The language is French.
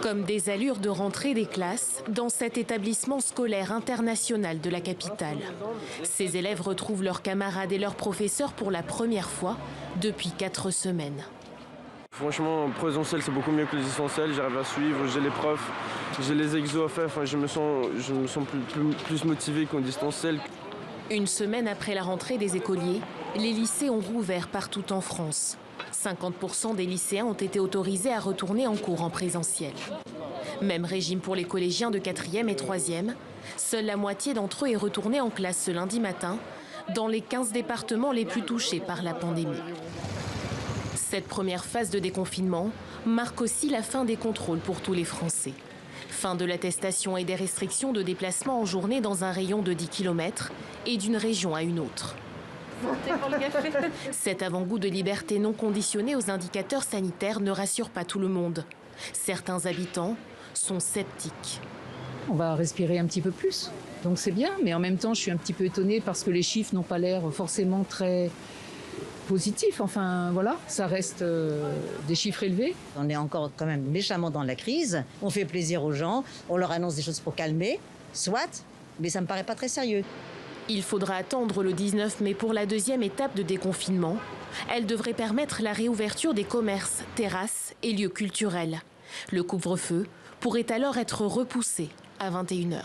Comme des allures de rentrée des classes dans cet établissement scolaire international de la capitale. Ces élèves retrouvent leurs camarades et leurs professeurs pour la première fois depuis 4 semaines. Franchement, en présentiel, c'est beaucoup mieux que le distanciel. J'arrive à suivre, j'ai les profs, j'ai les exos à faire. Enfin, je me sens plus motivé qu'en distanciel. Une semaine après la rentrée des écoliers, les lycées ont rouvert partout en France. 50% des lycéens ont été autorisés à retourner en cours en présentiel. Même régime pour les collégiens de 4e et 3e. Seule la moitié d'entre eux est retournée en classe ce lundi matin, dans les 15 départements les plus touchés par la pandémie. Cette première phase de déconfinement marque aussi la fin des contrôles pour tous les Français. Fin de l'attestation et des restrictions de déplacement en journée dans un rayon de 10 km et d'une région à une autre. Cet avant-goût de liberté non conditionnée aux indicateurs sanitaires ne rassure pas tout le monde. Certains habitants sont sceptiques. On va respirer un petit peu plus, donc c'est bien, mais en même temps je suis un petit peu étonnée parce que les chiffres n'ont pas l'air forcément très positifs. Enfin voilà, ça reste des chiffres élevés. On est encore quand même méchamment dans la crise, on fait plaisir aux gens, on leur annonce des choses pour calmer, soit, mais ça me paraît pas très sérieux. Il faudra attendre le 19 mai pour la deuxième étape de déconfinement. Elle devrait permettre la réouverture des commerces, terrasses et lieux culturels. Le couvre-feu pourrait alors être repoussé à 21 h.